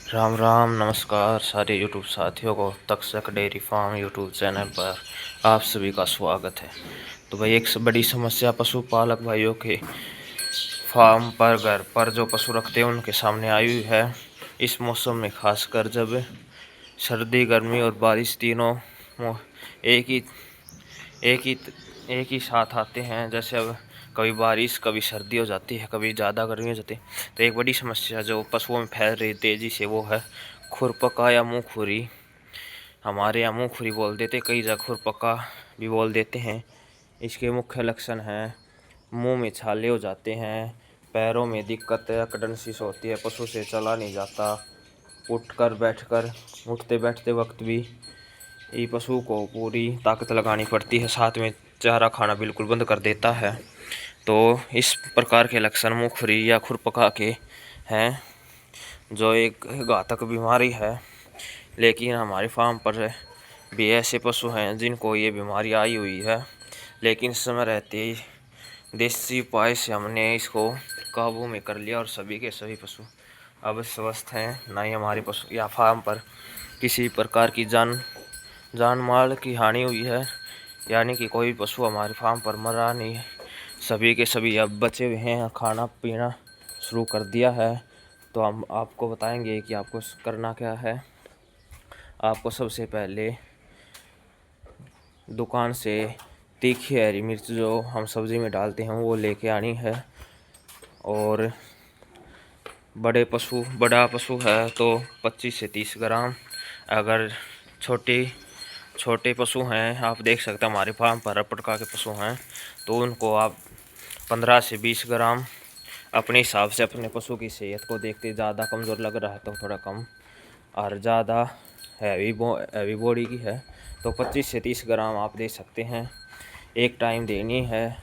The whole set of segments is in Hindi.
राम राम नमस्कार सारे यूट्यूब साथियों को Takshak dairy farm YouTube channel पर आप सभी का स्वागत है। तो भाई एक बड़ी समस्या पशुपालक भाइयों के फार्म पर घर पर जो पशु रखते हैं उनके सामने आई हुई है। इस मौसम में खासकर जब सर्दी गर्मी और बारिश तीनों एक ही एक ही एक ही साथ आते हैं। जैसे अब कभी बारिश कभी सर्दी हो जाती है, कभी ज़्यादा गर्मी हो जाती है। तो एक बड़ी समस्या जो पशुओं में फैल रही तेज़ी से वो है खुरपका या मुँह खुरी। हमारे यहाँ मुँह खुरी बोल देते, कई जगह खुरपका भी बोल देते हैं। इसके मुख्य लक्षण हैं मुंह में छाले हो जाते हैं, पैरों में दिक्कत अकडनसीस होती है, पशु से चला नहीं जाता, उठकर बैठकर उठते बैठते वक्त भी ये पशु को पूरी ताकत लगानी पड़ती है, साथ में चारा खाना बिल्कुल बंद कर देता है। तो इस प्रकार के लक्षण मुँह खुरी या खुरपका के हैं, जो एक घातक बीमारी है। लेकिन हमारे फार्म पर भी ऐसे पशु हैं जिनको ये बीमारी आई हुई है, लेकिन समय रहते ही देसी उपाय से हमने इसको काबू में कर लिया और सभी के सभी पशु अब स्वस्थ हैं। ना ही हमारे पशु या फार्म पर किसी प्रकार की जान माल की हानि हुई है, यानी कि कोई पशु हमारे फार्म पर मरा नहीं। सभी के सभी अब बचे हुए हैं, खाना पीना शुरू कर दिया है। तो हम आपको बताएंगे कि आपको करना क्या है। आपको सबसे पहले दुकान से तीखी हरी मिर्च जो हम सब्ज़ी में डालते हैं वो लेके आनी है। और बड़ा पशु है तो 25 से 30 ग्राम। अगर छोटे पशु हैं, आप देख सकते हैं हमारे फार्म पर हर प्रकार के पशु हैं, तो उनको आप 15 से 20 ग्राम अपने हिसाब से अपने पशु की सेहत को देखते। ज़्यादा कमज़ोर लग रहा है तो थोड़ा कम, और ज़्यादा हैवी बॉडी की है तो 25 से 30 ग्राम आप दे सकते हैं। एक टाइम देनी है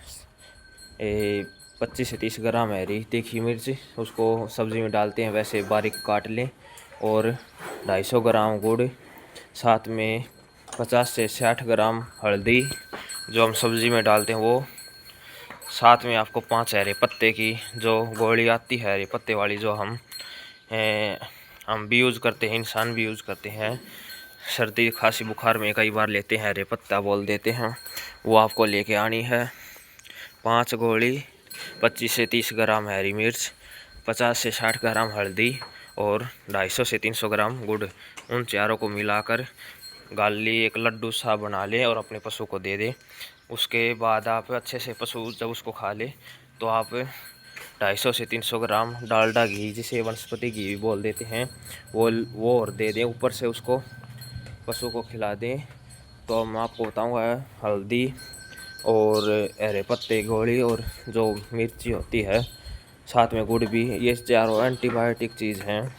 25 से 30 ग्राम हरी तीखी मिर्च, उसको सब्ज़ी में डालते हैं वैसे बारीक काट लें। और 250 ग्राम गुड़, साथ में 50 से 60 ग्राम हल्दी जो हम सब्ज़ी में डालते हैं वो, साथ में आपको 5 हरे पत्ते की जो गोली आती है हरे पत्ते वाली, जो हम भी यूज़ करते हैं, इंसान भी यूज़ करते हैं, सर्दी खांसी बुखार में कई बार लेते हैं, हरे पत्ता बोल देते हैं, वो आपको लेके आनी है। 5 गोली, 25 से 30 ग्राम हरी मिर्च, 50 से 60 ग्राम हल्दी और 250 से 300 ग्राम गुड़, उन चारों को मिलाकर गाली एक लड्डू सा बना लें और अपने पशु को दे दें। उसके बाद आप अच्छे से पशु जब उसको खा ले तो आप 250 से 300 ग्राम डालडा घी, जिसे वनस्पति घी भी बोल देते हैं, वो और दे दें ऊपर से, उसको पशु को खिला दें। तो मैं आपको बताऊंगा हल्दी और हरे पत्ते गोली और जो मिर्ची होती है, साथ में गुड़ भी, ये चारों एंटीबायोटिक चीज़ हैं।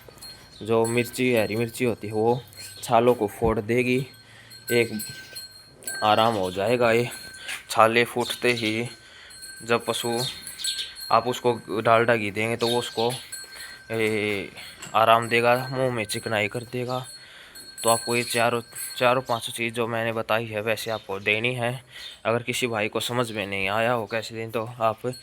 जो हरी मिर्ची होती है वो छालों को फोड़ देगी, एक आराम हो जाएगा। ये छाले फूटते ही जब पशु आप उसको डालडा घी देंगे तो वो उसको आराम देगा, मुंह में चिकनाई कर देगा। तो आपको ये चारों पांचों चीज़ जो मैंने बताई है वैसे आपको देनी है। अगर किसी भाई को समझ में नहीं आया हो कैसे दें तो आप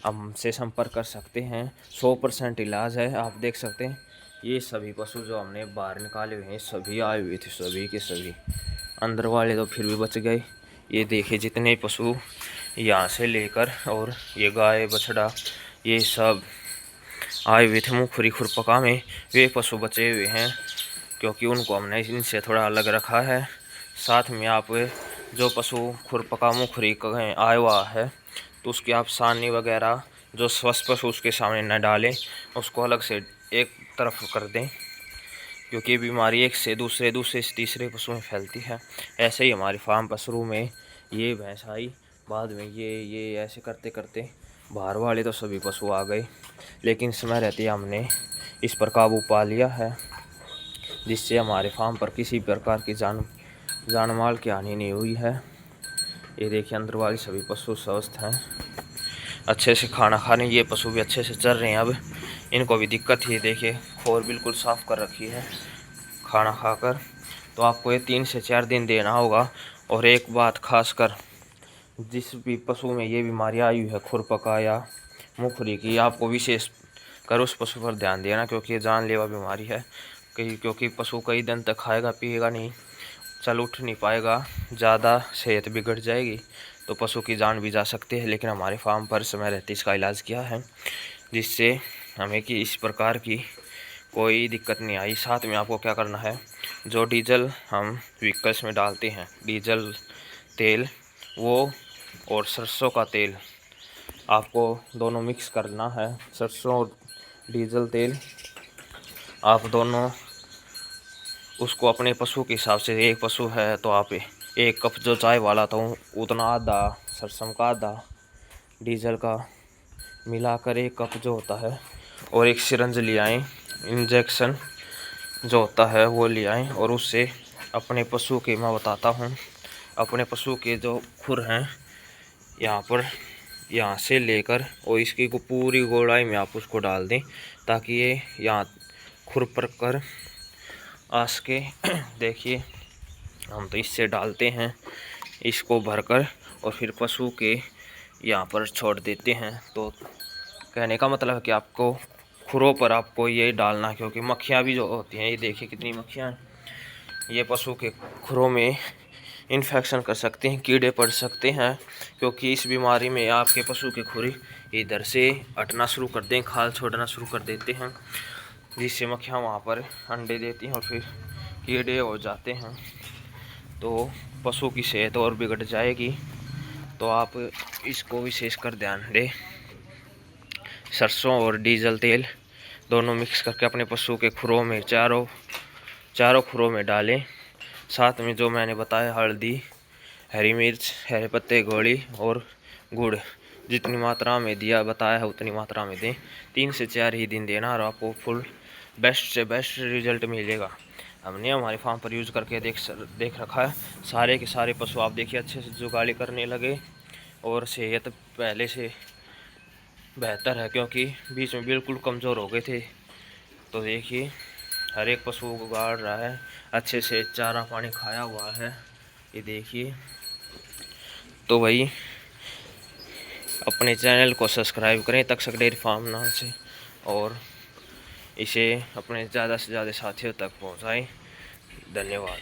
हमसे संपर्क कर सकते हैं। 100% इलाज है। आप देख सकते हैं ये सभी पशु जो हमने बाहर निकाले हुए हैं सभी आए हुए थे, सभी के सभी। अंदर वाले तो फिर भी बच गए। ये देखिए जितने पशु यहाँ से लेकर, और ये गाय बछड़ा ये सब आए हुए थे मुँह खुरी खुरपका में, वे पशु बचे हुए हैं क्योंकि उनको हमने इनसे थोड़ा अलग रखा है। साथ में आप जो पशु खुरपका मुँह खुरी आया हुआ है तो उसकी आप सानी वगैरह जो स्वस्थ पशु उसके सामने न डालें, उसको अलग से एक तरफ कर दें, क्योंकि ये बीमारी एक से दूसरे से तीसरे पशु में फैलती है। ऐसे ही हमारी फार्म पर शुरू में ये भैंस आई, बाद में ये ऐसे करते करते बाहर वाले तो सभी पशु आ गए, लेकिन समय रहते हमने इस पर काबू पा लिया है, जिससे हमारे फार्म पर किसी प्रकार की जान माल की हानि नहीं हुई है। ये देखिए अंदर वाले सभी पशु स्वस्थ हैं, अच्छे से खाना खाने, ये पशु भी अच्छे से चल रहे हैं। अब इनको भी दिक्कत ही, देखिए खोर बिल्कुल साफ़ कर रखी है खाना खाकर। तो आपको ये 3 से 4 दिन देना होगा। और एक बात खासकर, जिस भी पशु में ये बीमारी आई हुई है खुरपका या मुँह खुरी की, आपको विशेष कर उस पशु पर ध्यान देना, क्योंकि ये जानलेवा बीमारी है। क्योंकि पशु कई दिन तक खाएगा पिएगा नहीं, चल उठ नहीं पाएगा, ज़्यादा सेहत बिगड़ जाएगी तो पशु की जान भी जा सकती है। लेकिन हमारे फार्म पर समय रहते इसका इलाज किया है, जिससे हमें कि इस प्रकार की कोई दिक्कत नहीं आई। साथ में आपको क्या करना है, जो डीजल हम व्हीकल्स में डालते हैं, डीजल तेल वो और सरसों का तेल आपको दोनों मिक्स करना है। सरसों और डीजल तेल आप दोनों उसको अपने पशु के हिसाब से, एक पशु है तो आप 1 कप जो चाय वाला था उतना आधा सरसों का आधा डीजल का मिलाकर 1 कप जो होता है, और एक सिरंज ले आएँ, इंजेक्शन जो होता है वो ले आएँ, और उससे अपने पशु के, मैं बताता हूँ, अपने पशु के जो खुर हैं यहाँ पर, यहाँ से लेकर और इसकी को पूरी गोलाई में आप उसको डाल दें, ताकि ये यहाँ खुर पर कर आ सके। देखिए हम तो इससे डालते हैं, इसको भरकर और फिर पशु के यहाँ पर छोड़ देते हैं। तो कहने का मतलब है कि आपको खुरों पर आपको ये डालना, क्योंकि मक्खियाँ भी जो होती हैं, ये देखिए कितनी मक्खियाँ हैं, ये पशु के खुरों में इन्फेक्शन कर सकते हैं, कीड़े पड़ सकते हैं। क्योंकि इस बीमारी में आपके पशु के खुरी इधर से हटना शुरू कर दें, खाल छोड़ना शुरू कर देते हैं, जिससे मक्खियाँ वहाँ पर अंडे देती हैं और फिर कीड़े हो जाते हैं, तो पशु की सेहत और बिगड़ जाएगी। तो आप इसको विशेषकर ध्यान दें। सरसों और डीजल तेल दोनों मिक्स करके अपने पशु के खुरों में चारों खुरों में डालें। साथ में जो मैंने बताया, हल्दी, हरी मिर्च, हरे पत्ते, गोली और गुड़ जितनी मात्रा में दिया बताया है उतनी मात्रा में दें। 3 से 4 ही दिन देना और आपको फुल बेस्ट से बेस्ट रिजल्ट मिलेगा। हमने हमारे फार्म पर यूज़ करके देख रखा है। सारे के सारे पशु आप देखिए अच्छे से जुगाली करने लगे और सेहत पहले से बेहतर है, क्योंकि बीच में बिल्कुल कमज़ोर हो गए थे। तो देखिए हर एक पशु को गाड़ रहा है, अच्छे से चारा पानी खाया हुआ है, ये देखिए। तो भाई अपने चैनल को सब्सक्राइब करें तक्षक डेयरी फार्म नाम से, और इसे अपने ज़्यादा से ज़्यादा साथियों तक पहुंचाएं। धन्यवाद।